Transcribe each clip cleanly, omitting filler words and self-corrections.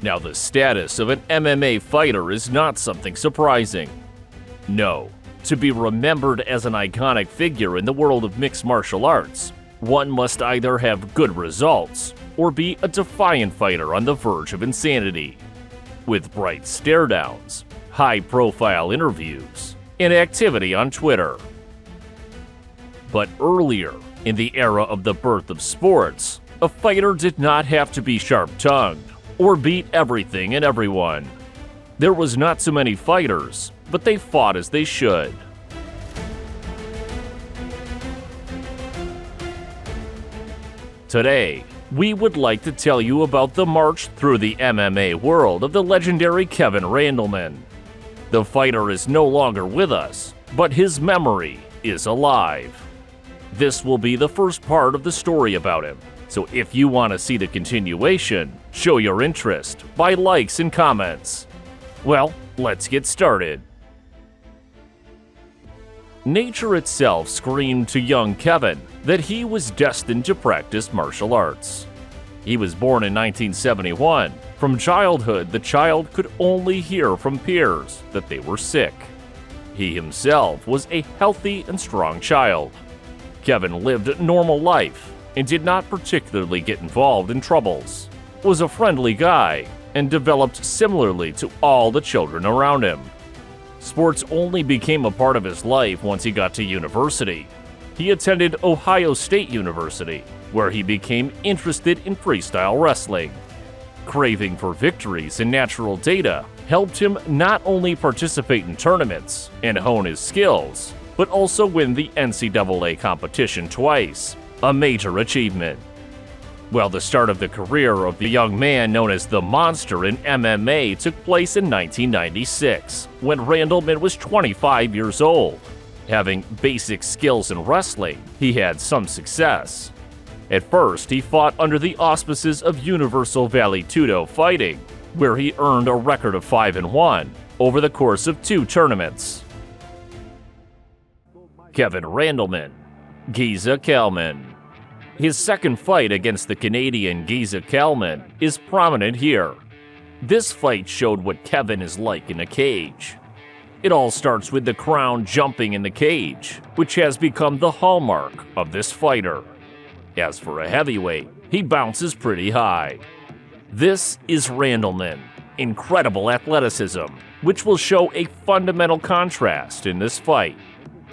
Now, the status of an MMA fighter is not something surprising. No, to be remembered as an iconic figure in the world of mixed martial arts, one must either have good results or be a defiant fighter on the verge of insanity, with bright stare-downs, high-profile interviews, and activity on Twitter. But earlier, in the era of the birth of sports, a fighter did not have to be sharp-tongued or beat everything and everyone. There was not so many fighters, but they fought as they should. Today, we would like to tell you about the march through the MMA world of the legendary Kevin Randleman. The fighter is no longer with us, but his memory is alive. This will be the first part of the story about him, so if you want to see the continuation, show your interest by likes and comments. Well, let's get started. Nature itself screamed to young Kevin that he was destined to practice martial arts. He was born in 1971. From childhood, the child could only hear from peers that they were sick. He himself was a healthy and strong child. Kevin lived a normal life and did not particularly get involved in troubles, was a friendly guy, and developed similarly to all the children around him. Sports only became a part of his life once he got to university. He attended Ohio State University, where he became interested in freestyle wrestling. Craving for victories and natural data helped him not only participate in tournaments and hone his skills, but also win the NCAA competition twice, a major achievement. Well, the start of the career of the young man known as the Monster in MMA took place in 1996, when Randleman was 25 years old. Having basic skills in wrestling, he had some success. At first, he fought under the auspices of Universal Vale Tudo Fighting, where he earned a record of 5-1 over the course of 2 tournaments. Kevin Randleman, Giza Kalman. His second fight against the Canadian Giza Kalman is prominent here. This fight showed what Kevin is like in a cage. It all starts with the crown jumping in the cage, which has become the hallmark of this fighter. As for a heavyweight, he bounces pretty high. This is Randleman, incredible athleticism, which will show a fundamental contrast in this fight.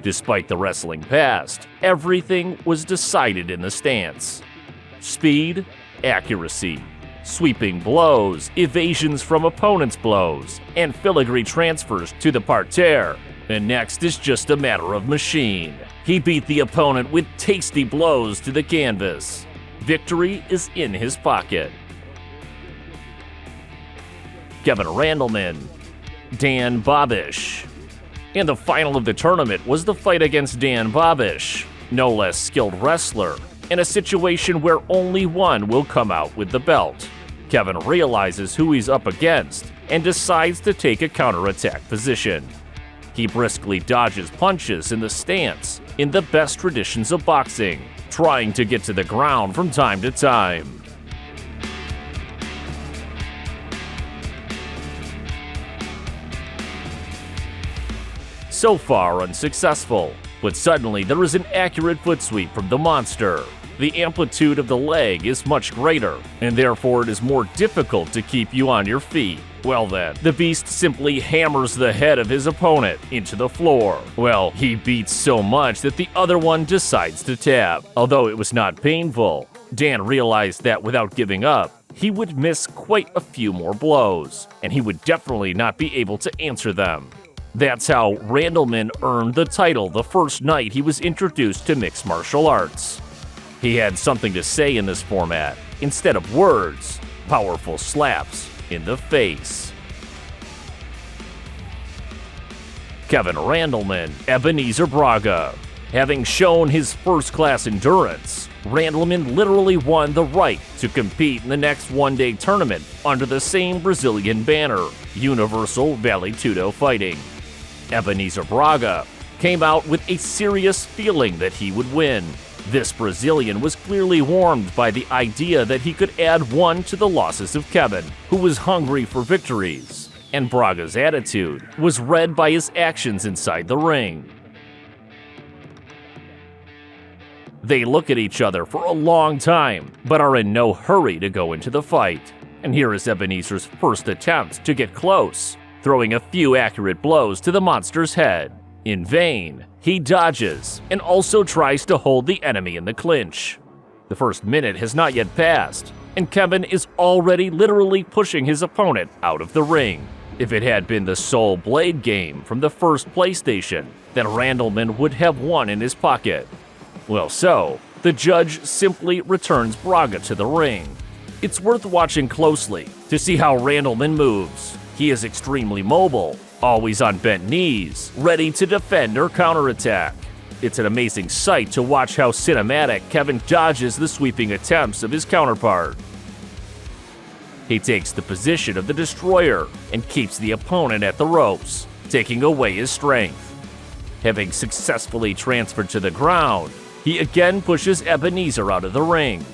Despite the wrestling past, everything was decided in the stance. Speed, accuracy, sweeping blows, evasions from opponents' blows, and filigree transfers to the parterre. And next is just a matter of machine. He beat the opponent with tasty blows to the canvas. Victory is in his pocket. Kevin Randleman, Dan Bobish. And the final of the tournament was the fight against Dan Bobish, no less skilled wrestler, in a situation where only one will come out with the belt. Kevin realizes who he's up against and decides to take a counterattack position. He briskly dodges punches in the stance, in the best traditions of boxing, trying to get to the ground from time to time. So far unsuccessful, but suddenly there is an accurate foot sweep from the Monster. The amplitude of the leg is much greater, and therefore it is more difficult to keep you on your feet. Well then, the Beast simply hammers the head of his opponent into the floor. Well, he beats so much that the other one decides to tap. Although it was not painful, Dan realized that without giving up, he would miss quite a few more blows, and he would definitely not be able to answer them. That's how Randleman earned the title the first night he was introduced to mixed martial arts. He had something to say in this format. Instead of words, powerful slaps in the face. Kevin Randleman, Ebenezer Braga. Having shown his first-class endurance, Randleman literally won the right to compete in the next one-day tournament under the same Brazilian banner, Universal Vale Tudo Fighting. Ebenezer Braga came out with a serious feeling that he would win, This Brazilian was clearly warmed by the idea that he could add one to the losses of Kevin, who was hungry for victories, and Braga's attitude was read by his actions inside the ring. They look at each other for a long time, but are in no hurry to go into the fight. And here is Ebenezer's first attempt to get close, throwing a few accurate blows to the monster's head. In vain, he dodges and also tries to hold the enemy in the clinch. The first minute has not yet passed, and Kevin is already literally pushing his opponent out of the ring. If it had been the Soul Blade game from the first PlayStation, then Randleman would have one in his pocket. Well, so, the judge simply returns Braga to the ring. It's worth watching closely to see how Randleman moves. He is extremely mobile, always on bent knees, ready to defend or counterattack. It's an amazing sight to watch how cinematic Kevin dodges the sweeping attempts of his counterpart. He takes the position of the destroyer and keeps the opponent at the ropes, taking away his strength. Having successfully transferred to the ground, he again pushes Ebenezer out of the ring.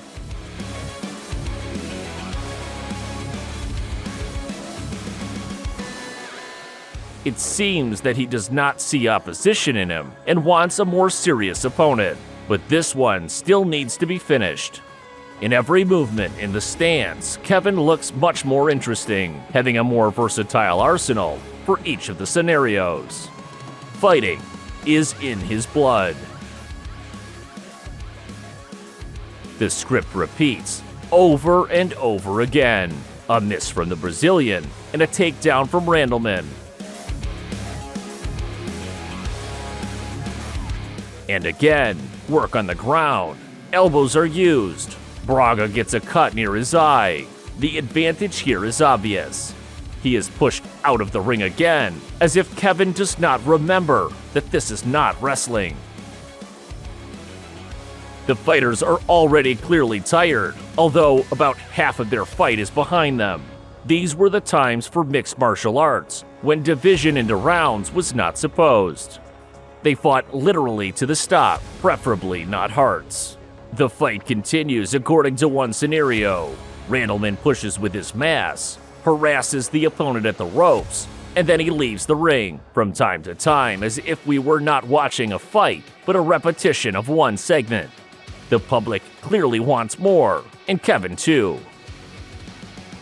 It seems that he does not see opposition in him and wants a more serious opponent, but this one still needs to be finished. In every movement in the stance, Kevin looks much more interesting, having a more versatile arsenal for each of the scenarios. Fighting is in his blood. The script repeats over and over again. A miss from the Brazilian and a takedown from Randleman. And again, work on the ground. Elbows are used. Braga gets a cut near his eye. The advantage here is obvious. He is pushed out of the ring again, as if Kevin does not remember that this is not wrestling. The fighters are already clearly tired, although about half of their fight is behind them. These were the times for mixed martial arts, when division into rounds was not supposed. They fought literally to the stop, preferably not hearts. The fight continues according to one scenario. Randleman pushes with his mass, harasses the opponent at the ropes, and then he leaves the ring, from time to time as if we were not watching a fight, but a repetition of one segment. The public clearly wants more, and Kevin too.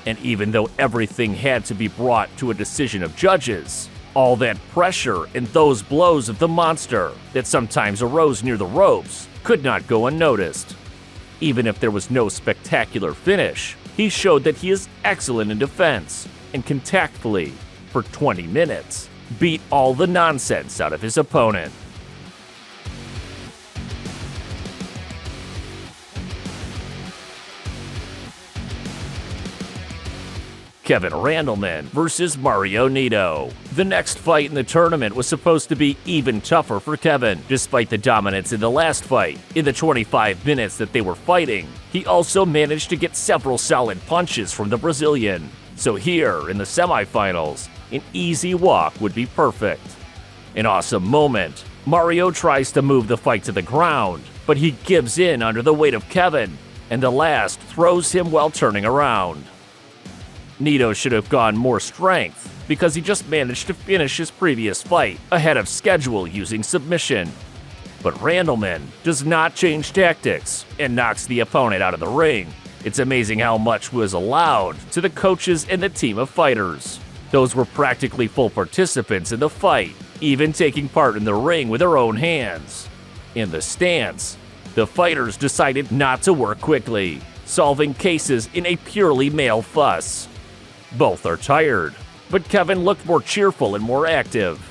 And even though everything had to be brought to a decision of judges, all that pressure and those blows of the monster that sometimes arose near the ropes could not go unnoticed. Even if there was no spectacular finish, he showed that he is excellent in defense and can tactfully, for 20 minutes, beat all the nonsense out of his opponent. Kevin Randleman versus Mario Nito. The next fight in the tournament was supposed to be even tougher for Kevin, despite the dominance in the last fight. In the 25 minutes that they were fighting, he also managed to get several solid punches from the Brazilian. So here, in the semifinals, an easy walk would be perfect. An awesome moment. Mario tries to move the fight to the ground, but he gives in under the weight of Kevin, and the last throws him while turning around. Nito should have gone more strength because he just managed to finish his previous fight ahead of schedule using submission. But Randleman does not change tactics and knocks the opponent out of the ring. It's amazing how much was allowed to the coaches and the team of fighters. Those were practically full participants in the fight, even taking part in the ring with their own hands. In the stance, the fighters decided not to work quickly, solving cases in a purely male fuss. Both are tired, but Kevin looked more cheerful and more active.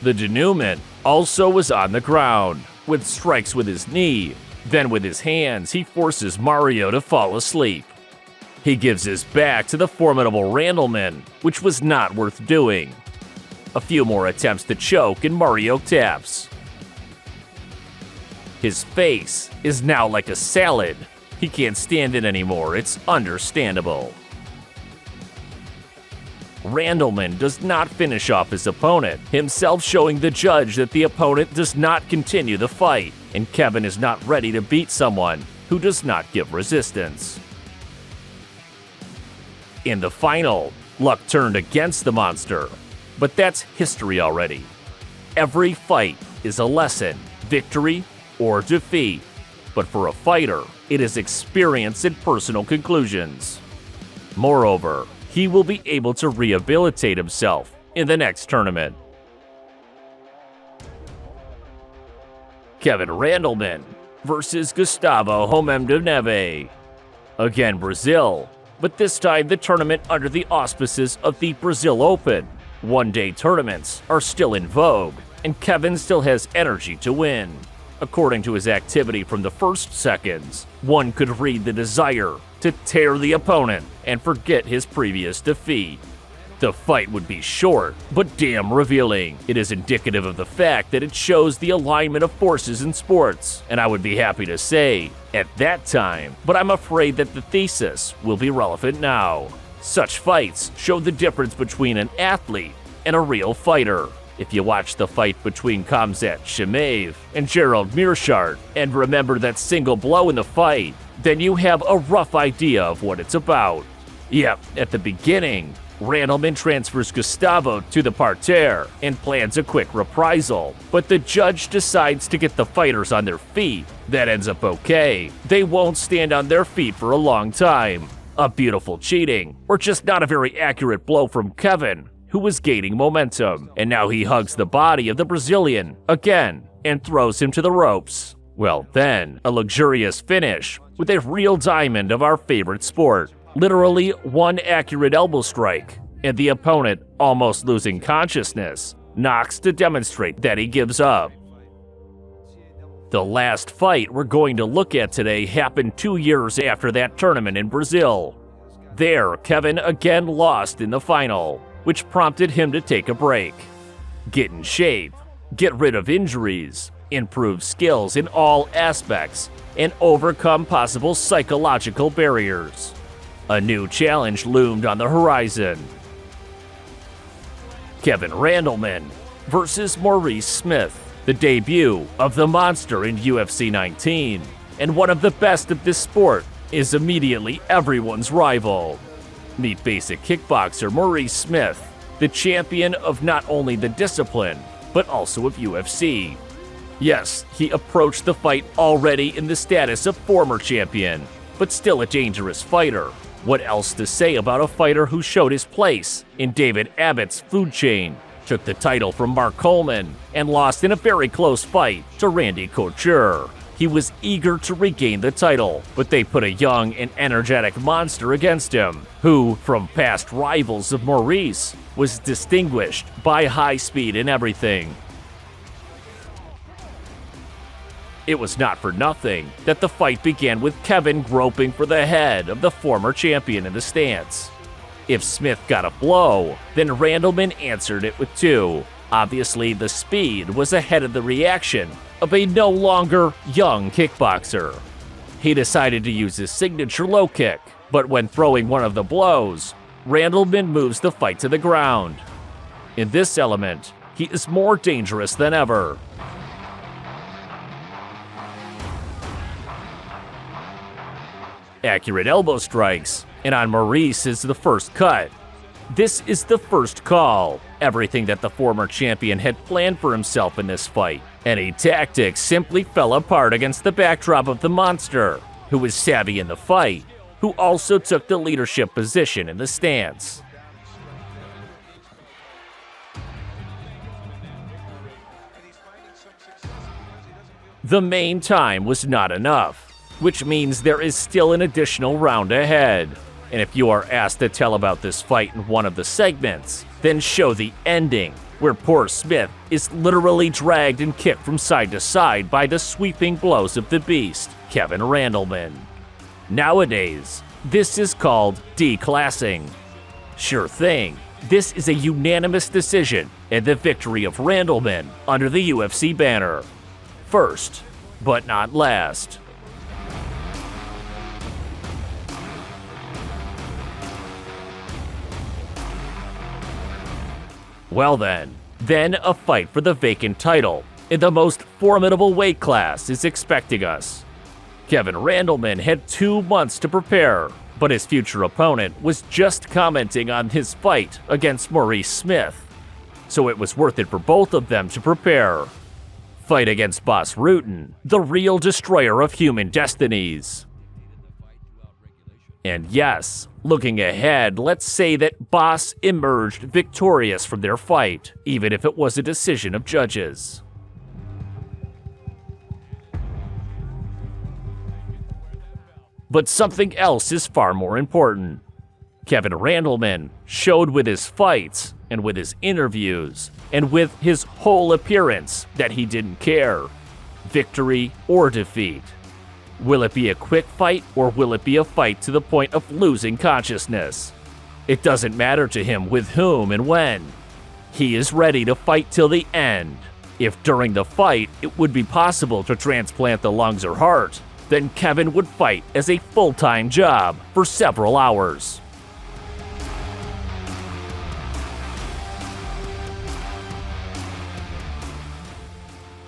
The denouement also was on the ground, with strikes with his knee. Then with his hands, he forces Mario to fall asleep. He gives his back to the formidable Randleman, which was not worth doing. A few more attempts to choke and Mario taps. His face is now like a salad. He can't stand it anymore, it's understandable. Randleman does not finish off his opponent, himself showing the judge that the opponent does not continue the fight. and Kevin is not ready to beat someone who does not give resistance. In the final, luck turned against the monster, but that's history already. Every fight is a lesson, victory or defeat, but for a fighter, it is experience and personal conclusions. Moreover, he will be able to rehabilitate himself in the next tournament. Kevin Randleman versus Gustavo Neve. Again Brazil, but this time the tournament under the auspices of the Brazil Open. One-day tournaments are still in vogue, and Kevin still has energy to win. According to his activity from the first seconds, one could read the desire to tear the opponent and forget his previous defeat. The fight would be short, but damn revealing. It is indicative of the fact that it shows the alignment of forces in sports, and I would be happy to say, at that time, but I'm afraid that the thesis will be relevant now. Such fights show the difference between an athlete and a real fighter. If you watch the fight between Khamzat Chimaev and Gerald Meerschaert and remember that single blow in the fight, then you have a rough idea of what it's about. Yep, at the beginning, Randleman transfers Gustavo to the parterre and plans a quick reprisal, but the judge decides to get the fighters on their feet. That ends up okay. They won't stand on their feet for a long time. A beautiful cheating, or just not a very accurate blow from Kevin, who was gaining momentum, and now he hugs the body of the Brazilian again and throws him to the ropes. Well then, a luxurious finish with a real diamond of our favorite sport. Literally one accurate elbow strike, and the opponent, almost losing consciousness, knocks to demonstrate that he gives up. The last fight we're going to look at today happened 2 years after that tournament in Brazil. There, Kevin again lost in the final, which prompted him to take a break, get in shape, get rid of injuries, improve skills in all aspects, and overcome possible psychological barriers. A new challenge loomed on the horizon. Kevin Randleman versus Maurice Smith, the debut of the monster in UFC 19, and one of the best of this sport, is immediately everyone's rival. Meet basic kickboxer Maurice Smith, the champion of not only the discipline, but also of UFC. Yes, he approached the fight already in the status of former champion, but still a dangerous fighter. What else to say about a fighter who showed his place in David Abbott's food chain, took the title from Mark Coleman, and lost in a very close fight to Randy Couture. He was eager to regain the title, but they put a young and energetic monster against him, who, from past rivals of Maurice, was distinguished by high speed and everything. It was not for nothing that the fight began with Kevin groping for the head of the former champion in the stance. If Smith got a blow, then Randleman answered it with two. Obviously, the speed was ahead of the reaction of a no longer young kickboxer. He decided to use his signature low kick, but when throwing one of the blows, Randleman moves the fight to the ground. In this element, he is more dangerous than ever. Accurate elbow strikes, and on Maurice is the first cut. This is the first call. Everything that the former champion had planned for himself in this fight. Any tactics simply fell apart against the backdrop of the monster, who was savvy in the fight, who also took the leadership position in the stance. The main time was not enough, which means there is still an additional round ahead. And if you are asked to tell about this fight in one of the segments, then show the ending, where poor Smith is literally dragged and kicked from side to side by the sweeping blows of the beast, Kevin Randleman. Nowadays, this is called declassing. Sure thing, this is a unanimous decision and the victory of Randleman under the UFC banner. First, but not last. Well then a fight for the vacant title and the most formidable weight class is expecting us. Kevin Randleman had 2 months to prepare, but his future opponent was just commenting on his fight against Maurice Smith, so it was worth it for both of them to prepare. Fight against Bas Rutten, the real destroyer of human destinies. And yes, looking ahead, let's say that Bas emerged victorious from their fight, even if it was a decision of judges. But something else is far more important. Kevin Randleman showed with his fights, and with his interviews, and with his whole appearance that he didn't care, victory or defeat. Will it be a quick fight, or will it be a fight to the point of losing consciousness? It doesn't matter to him with whom and when. He is ready to fight till the end. If during the fight it would be possible to transplant the lungs or heart, then Kevin would fight as a full-time job for several hours.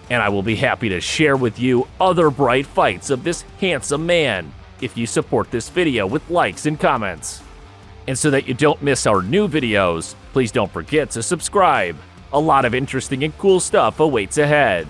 And I will be happy to share with you other bright fights of this handsome man if you support this video with likes and comments. And so that you don't miss our new videos, please don't forget to subscribe. A lot of interesting and cool stuff awaits ahead.